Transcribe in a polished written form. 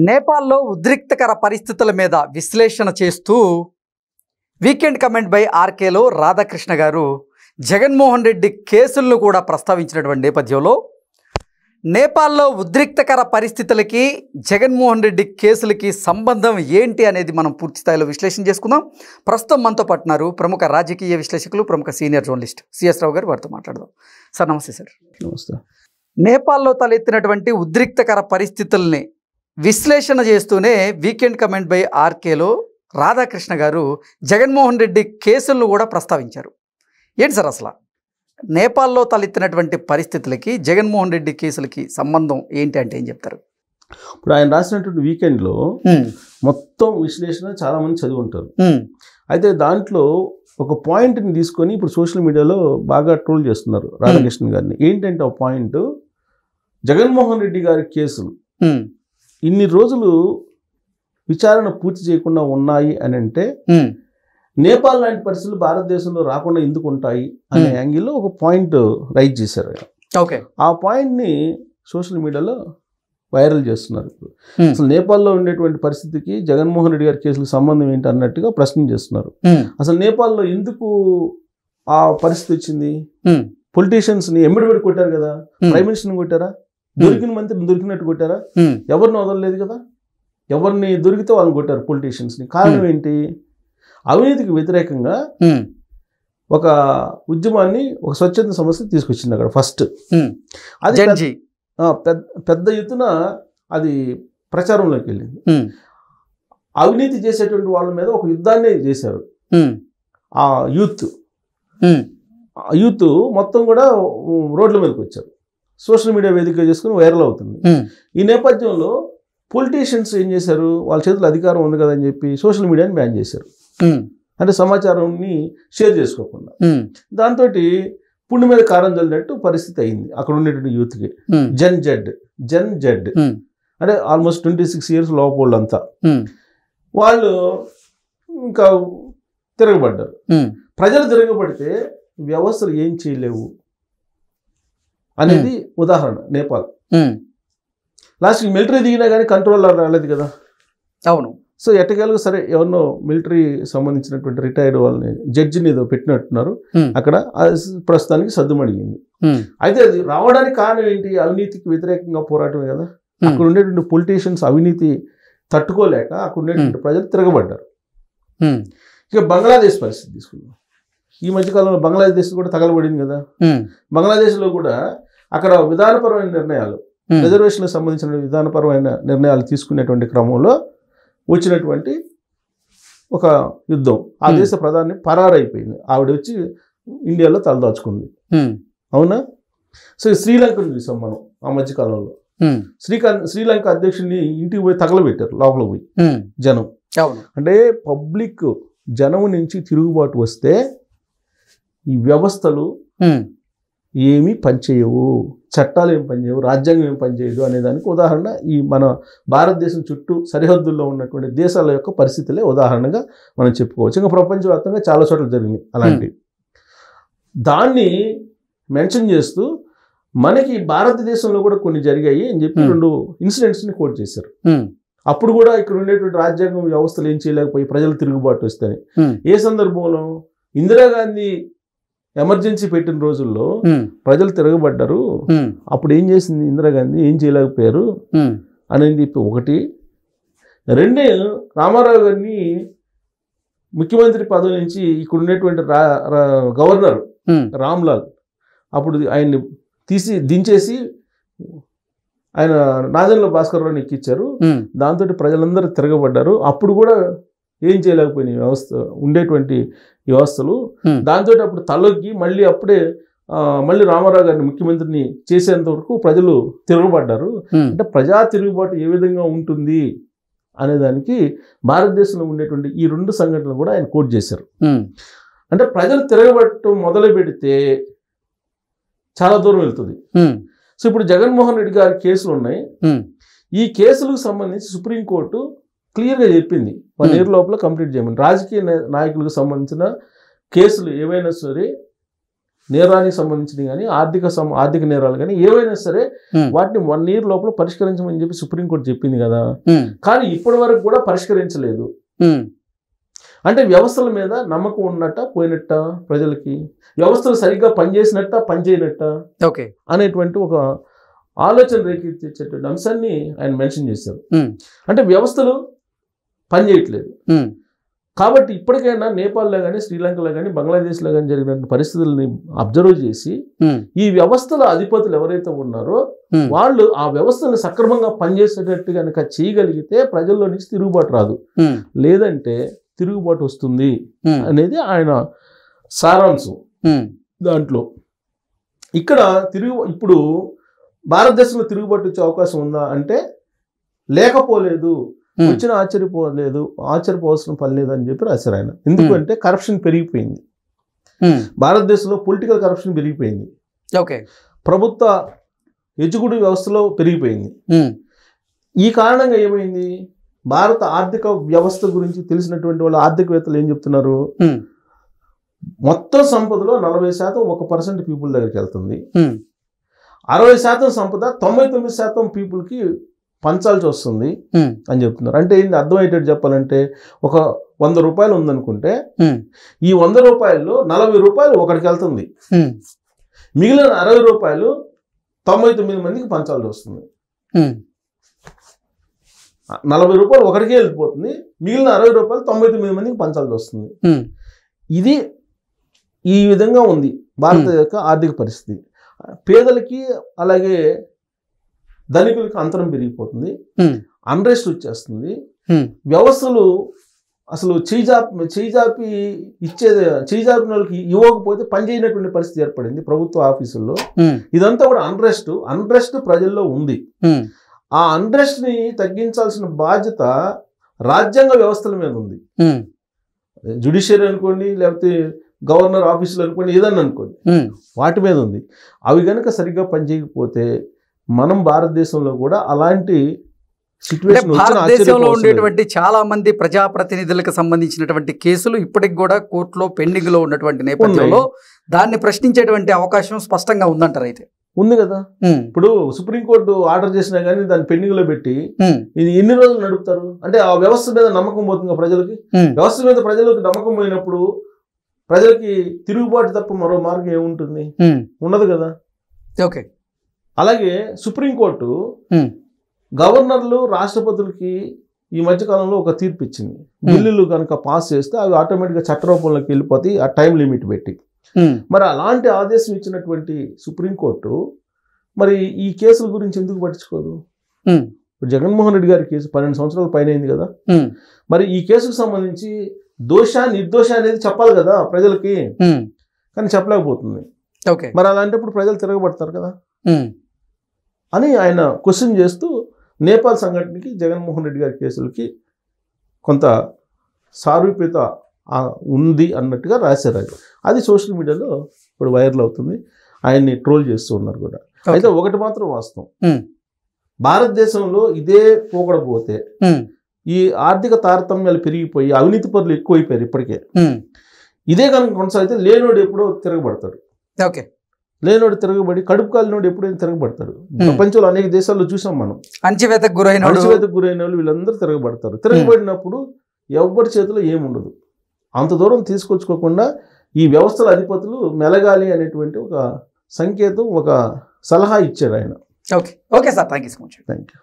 నేపాల్లో ఉద్రిక్తకర పరిస్థితుల మీద విశ్లేషణ చేస్తూ వీకెండ్ కమెంట్ బై ఆర్కేలో రాధాకృష్ణ గారు జగన్మోహన్ రెడ్డి కేసులను కూడా ప్రస్తావించినటువంటి నేపథ్యంలో నేపాల్లో ఉద్రిక్తకర పరిస్థితులకి జగన్మోహన్ రెడ్డి కేసులకి సంబంధం ఏంటి అనేది మనం పూర్తి స్థాయిలో విశ్లేషణ చేసుకుందాం. ప్రస్తుతం మనతో పాటున్నారు ప్రముఖ రాజకీయ విశ్లేషకులు, ప్రముఖ సీనియర్ జర్నలిస్ట్ సిఎస్ రావు గారు. వారితో మాట్లాడదాం. సార్ నమస్తే. సార్ నమస్తే. నేపాల్లో తలెత్తినటువంటి ఉద్రిక్తకర పరిస్థితుల్ని విశ్లేషణ చేస్తూనే వీకెండ్ కమెంట్ బై ఆర్కేలో రాధాకృష్ణ గారు జగన్మోహన్ రెడ్డి కేసులను కూడా ప్రస్తావించారు. ఏంటి సార్ అసలు నేపాల్లో తలెత్తినటువంటి పరిస్థితులకి జగన్మోహన్ రెడ్డి కేసులకి సంబంధం ఏంటి అంటే ఏం చెప్తారు? ఇప్పుడు ఆయన రాసినటువంటి వీకెండ్లో మొత్తం విశ్లేషణ చాలా మంది చదివి ఉంటారు. అయితే దాంట్లో ఒక పాయింట్ని తీసుకొని ఇప్పుడు సోషల్ మీడియాలో బాగా ట్రోల్ చేస్తున్నారు రాధాకృష్ణ గారిని. ఏంటంటే ఆ పాయింట్, జగన్మోహన్ రెడ్డి గారి కేసులు ఇన్ని రోజులు విచారణ పూర్తి చేయకుండా ఉన్నాయి అని అంటే నేపాల్ లాంటి పరిస్థితులు భారతదేశంలో రాకుండా ఎందుకు ఉంటాయి అనే యాంగిల్లో ఒక పాయింట్ రైజ్ చేశారు. ఓకే, ఆ పాయింట్ని సోషల్ మీడియాలో వైరల్ చేస్తున్నారు. ఇప్పుడు అసలు నేపాల్లో ఉండేటువంటి పరిస్థితికి జగన్మోహన్ రెడ్డి గారి కేసులకు సంబంధం ఏంటి అన్నట్టుగా ప్రశ్న చేస్తున్నారు. అసలు నేపాల్లో ఎందుకు ఆ పరిస్థితి వచ్చింది? పొలిటీషియన్స్ని ఎమ్మడిబడి కొట్టారు కదా, ప్రైమ్ మినిస్టర్ని కొట్టారా? దొరికిన మంత్రిని దొరికినట్టు కొట్టారా? ఎవరిని వదలలేదు కదా, ఎవరిని దొరికితే వాళ్ళని కొట్టారు పొలిటీషియన్స్ని. కారణం ఏంటి? అవినీతికి వ్యతిరేకంగా ఒక ఉద్యమాన్ని, ఒక స్వచ్ఛంద సంస్థ తీసుకొచ్చింది అక్కడ ఫస్ట్. అది పెద్ద ఎత్తున అది ప్రచారంలోకి వెళ్ళింది. అవినీతి చేసేటువంటి వాళ్ళ మీద ఒక యుద్ధాన్ని చేశారు. ఆ యూత్ మొత్తం కూడా రోడ్ల మీదకి వచ్చారు. సోషల్ మీడియా వేదికగా చేసుకుని వైరల్ అవుతుంది. ఈ నేపథ్యంలో పొలిటీషియన్స్ ఏం చేశారు? వాళ్ళ చేతుల్లో అధికారం ఉంది కదా అని చెప్పి సోషల్ మీడియాని బ్యాన్ చేశారు. అంటే సమాచారాన్ని షేర్ చేసుకోకుండా. దాంతో పుండు మీద కారం చల్లినట్టు పరిస్థితి అయింది అక్కడ ఉండేటువంటి యూత్కి. జన్ జెడ్ అంటే ఆల్మోస్ట్ 26 years లోపలంతా వాళ్ళు ఇంకా తిరగబడ్డారు. ప్రజలు తిరగబడితే వ్యవస్థలు ఏం చేయలేవు అనేది ఉదాహరణ. నేపాల్ లాస్ట్కి మిలిటరీ దిగినా కానీ కంట్రోల్ రాలేదు కదా. అవును. సో ఎట్టకేలకు సరే ఎవరినో మిలిటరీ సంబంధించినటువంటి రిటైర్డ్ వాళ్ళని జడ్జిని ఏదో పెట్టినట్టున్నారు అక్కడ. ప్రస్తుతానికి సద్దుమడిగింది. అయితే అది రావడానికి కారణం ఏంటి? అవినీతికి వ్యతిరేకంగా పోరాటమే కదా. అక్కడ ఉండేటువంటి పొలిటీషియన్స్ అవినీతి తట్టుకోలేక అక్కడ ఉండేటువంటి ప్రజలు తిరగబడ్డారు. ఇక బంగ్లాదేశ్ పరిస్థితి తీసుకున్నాం. ఈ మధ్యకాలంలో బంగ్లాదేశ్ కూడా తగలబడింది కదా. బంగ్లాదేశ్లో కూడా అక్కడ విధానపరమైన నిర్ణయాలు, రిజర్వేషన్లకు సంబంధించిన విధానపరమైన నిర్ణయాలు తీసుకునేటువంటి క్రమంలో వచ్చినటువంటి ఒక యుద్ధం. ఆ దేశ ప్రధాని పరారైపోయింది. ఆవిడ వచ్చి ఇండియాలో తలదాచుకుంది. అవునా? సో శ్రీలంకను చూసాం మనం ఆ మధ్యకాలంలో. శ్రీలంక అధ్యక్షుడిని ఇంటికి పోయి తగలబెట్టారు, లోపల పోయి జనం. అంటే పబ్లిక్ జనం నుంచి తిరుగుబాటు వస్తే ఈ వ్యవస్థలు ఏమీ పనిచేయవు, చట్టాలు ఏం పనిచేయవు, రాజ్యాంగం ఏం పనిచేయదు అనేదానికి ఉదాహరణ ఈ మన భారతదేశం చుట్టూ సరిహద్దుల్లో ఉన్నటువంటి దేశాల యొక్క పరిస్థితులే ఉదాహరణగా మనం చెప్పుకోవచ్చు. ఇంకా ప్రపంచవ్యాప్తంగా చాలా చోట్ల జరిగినాయి అలాంటివి. దాన్ని మెన్షన్ చేస్తూ మనకి భారతదేశంలో కూడా కొన్ని జరిగాయి అని చెప్పి 2 ఇన్సిడెంట్స్ని కోట్ చేశారు. అప్పుడు కూడా ఇక్కడ ఉండేటువంటి రాజ్యాంగం వ్యవస్థలు ఏం చేయలేకపోయి ప్రజలు తిరుగుబాటు వస్తాయి. ఏ సందర్భంలో? ఇందిరాగాంధీ ఎమర్జెన్సీ పెట్టిన రోజుల్లో ప్రజలు తిరగబడ్డారు. అప్పుడు ఏం చేసింది ఇందిరాగాంధీ? ఏం చేయలేకపోయారు అనేది ఒకటి. 2, రామారావు గారిని ముఖ్యమంత్రి పదవి నుంచి ఇక్కడ ఉండేటువంటి గవర్నర్ రామ్లాల్ అప్పుడు ఆయన్ని దించేసి ఆయన నాదెండ్ల భాస్కర్ రావుని ఎక్కించారు. దాంతో ప్రజలందరూ తిరగబడ్డారు. అప్పుడు కూడా ఏం చేయలేకపోయినాయి వ్యవస్థ, ఉండేటువంటి వ్యవస్థలు. దాంతో అప్పుడు తలొగ్గి మళ్ళీ రామారావు గారిని ముఖ్యమంత్రిని చేసేంత వరకు ప్రజలు తిరగబడ్డారు. అంటే ప్రజా తిరుగుబాటు ఏ విధంగా ఉంటుంది అనేదానికి భారతదేశంలో ఉండేటువంటి ఈ 2 సంఘటనలు కూడా ఆయన కోట్ చేశారు. అంటే ప్రజలు తిరగబట్టడం మొదలు పెడితే చాలా దూరం వెళ్తుంది. సో ఇప్పుడు జగన్మోహన్ రెడ్డి గారి కేసులు ఉన్నాయి. ఈ కేసులకు సంబంధించి సుప్రీంకోర్టు క్లియర్గా చెప్పింది 1 year లోపల కంప్లీట్ చేయమని. రాజకీయ నాయకులకు సంబంధించిన కేసులు ఏవైనా సరే నేరానికి సంబంధించినవి కానీ ఆర్థిక నేరాలు కానీ ఏవైనా సరే వాటిని 1 year లోపల పరిష్కరించమని చెప్పి సుప్రీంకోర్టు చెప్పింది కదా. కానీ ఇప్పటి వరకు కూడా పరిష్కరించలేదు. అంటే వ్యవస్థల మీద నమ్మకం ఉన్నట్ట పోయినట్ట, ప్రజలకి వ్యవస్థలు సరిగ్గా పనిచేసినట్ట పనిచేయనట్ట అనేటువంటి ఒక ఆలోచన రేకెత్తించేటువంటి అంశాన్ని ఆయన మెన్షన్ చేశారు. అంటే వ్యవస్థలు పనిచేయట్లేదు కాబట్టి ఇప్పటికైనా నేపాల్లో కానీ శ్రీలంకలో కానీ బంగ్లాదేశ్లో కానీ జరిగిన పరిస్థితుల్ని అబ్జర్వ్ చేసి ఈ వ్యవస్థల అధిపతులు ఎవరైతే ఉన్నారో వాళ్ళు ఆ వ్యవస్థను సక్రమంగా పనిచేసేటట్టు కనుక చేయగలిగితే ప్రజల్లో నుంచి తిరుగుబాటు రాదు, లేదంటే తిరుగుబాటు వస్తుంది అనేది ఆయన సారాంశం. దాంట్లో ఇక్కడ ఇప్పుడు భారతదేశంలో తిరుగుబాటు వచ్చే అవకాశం ఉందా అంటే లేకపోలేదు, వచ్చిన ఆశ్చర్యపోవాల్సిన పని లేదు అని చెప్పి రాశారు ఆయన. ఎందుకంటే కరప్షన్ పెరిగిపోయింది భారతదేశంలో, పొలిటికల్ కరప్షన్ పెరిగిపోయింది, ప్రభుత్వ ఎగ్జిక్యూటివ్ వ్యవస్థలో పెరిగిపోయింది. ఈ కారణంగా ఏమైంది, భారత ఆర్థిక వ్యవస్థ గురించి తెలిసినటువంటి వాళ్ళ ఆర్థికవేత్తలు ఏం చెప్తున్నారు, మొత్తం సంపదలో 40% 1% పీపుల్ దగ్గరికి వెళ్తుంది, 60% సంపద 99% పీపుల్కి పంచాల్సి వస్తుంది అని చెప్తున్నారు. అంటే ఏంటి అర్థమయ్యేటట్టు చెప్పాలంటే, ఒక 100 రూపాయలు ఉందనుకుంటే ఈ 100 రూపాయల్లో 40 రూపాయలు ఒకడికి వెళ్తుంది, మిగిలిన 60 రూపాయలు 99 మందికి పంచాల్సి వస్తుంది. 40 రూపాయలు ఒకడికే వెళ్ళిపోతుంది, మిగిలిన 60 రూపాయలు 99 మందికి పంచాల్సి వస్తుంది. ఇది ఈ విధంగా ఉంది భారత యొక్క ఆర్థిక పరిస్థితి. పేదలకి అలాగే ధనికులకి అంతరం పెరిగిపోతుంది, అన్రెస్ట్ వచ్చేస్తుంది, వ్యవస్థలు అసలు చేయిజాపి చేయిజాపిన వాళ్ళకి ఇవ్వకపోతే పనిచేయనటువంటి పరిస్థితి ఏర్పడింది ప్రభుత్వ ఆఫీసుల్లో. ఇదంతా కూడా అన్రెస్ట్ ప్రజల్లో ఉంది. ఆ అన్రెస్ట్ ని తగ్గించాల్సిన బాధ్యత రాజ్యాంగ వ్యవస్థల మీద ఉంది. జ్యుడిషియరీ అనుకోండి, లేకపోతే గవర్నర్ ఆఫీసులు అనుకోండి, ఏదన్నా అనుకోండి, వాటి మీద ఉంది. అవి కనుక సరిగ్గా పనిచేయకపోతే మనం భారతదేశంలో కూడా అలాంటి భారతదేశంలో ఉండేటువంటి చాలా మంది ప్రజాప్రతినిధులకు సంబంధించినటువంటి కేసులు ఇప్పటికి కూడా కోర్టులో పెండింగ్ లో ఉన్నటువంటి నేపథ్యంలో దాన్ని ప్రశ్నించేటువంటి అవకాశం స్పష్టంగా ఉందంటారు. అయితే ఉంది కదా, ఇప్పుడు సుప్రీంకోర్టు ఆర్డర్ చేసినా కానీ దాన్ని పెండింగ్ లో పెట్టి ఇది ఎన్ని రోజులు నడుపుతారు? అంటే ఆ వ్యవస్థ మీద నమ్మకం పోతుంది ప్రజలకి. వ్యవస్థ మీద ప్రజలకు నమ్మకం పోయినప్పుడు ప్రజలకి తిరుగుబాటు తప్ప మరో మార్గం ఏముంటుంది? ఉండదు కదా. అలాగే సుప్రీంకోర్టు గవర్నర్లు రాష్ట్రపతులకి ఈ మధ్యకాలంలో ఒక తీర్పు ఇచ్చింది, బిల్లులు కనుక పాస్ చేస్తే అవి ఆటోమేటిక్గా చట్టరూపంలోకి వెళ్ళిపోతాయి ఆ టైం లిమిట్ పెట్టి. మరి అలాంటి ఆదేశం ఇచ్చినటువంటి సుప్రీంకోర్టు మరి ఈ కేసుల గురించి ఎందుకు పట్టించుకోదు? ఇప్పుడు జగన్మోహన్ రెడ్డి గారి కేసు 12 సంవత్సరాల పైన అయింది కదా, మరి ఈ కేసుకు సంబంధించి నిర్దోష అనేది చెప్పాలి కదా ప్రజలకి, కానీ చెప్పలేకపోతుంది. మరి అలాంటప్పుడు ప్రజలు తిరగబడతారు కదా అని ఆయన క్వశ్చన్ చేస్తూ నేపాల్ సంఘటనకి జగన్మోహన్ రెడ్డి గారి కేసులకి కొంత సారూప్యత ఉంది అన్నట్టుగా రాశారు. అది సోషల్ మీడియాలో ఇప్పుడు వైరల్ అవుతుంది, ఆయన్ని ట్రోల్ చేస్తూ ఉన్నారు కూడా. అయితే ఒకటి మాత్రం వాస్తవం, భారతదేశంలో ఇదే పోకడపోతే ఈ ఆర్థిక తారతమ్యాలు పెరిగిపోయి అవినీతి పరులు ఎక్కువైపోయారు ఇప్పటికే. ఇదే కనుక కొనసాగితే లేనోడు ఎప్పుడో తిరగబడతాడు. లేనోడు తిరగబడి కడుపు కాలినోడు ఎప్పుడైనా తిరగబడతాడు. ప్రపంచంలో అనేక దేశాల్లో చూసాం మనం, అణచివేతకు గురైన వాళ్ళు వీళ్ళందరూ తిరగబడతారు. తిరగబడినప్పుడు ఎవరి చేతిలో ఏముండదు. అంత దూరం తీసుకొచ్చుకోకుండా ఈ వ్యవస్థల అధిపతులు మెలగాలి అనేటువంటి ఒక సంకేతం, ఒక సలహా ఇచ్చారు ఆయన. Okay sir, thank you so much. Thank you.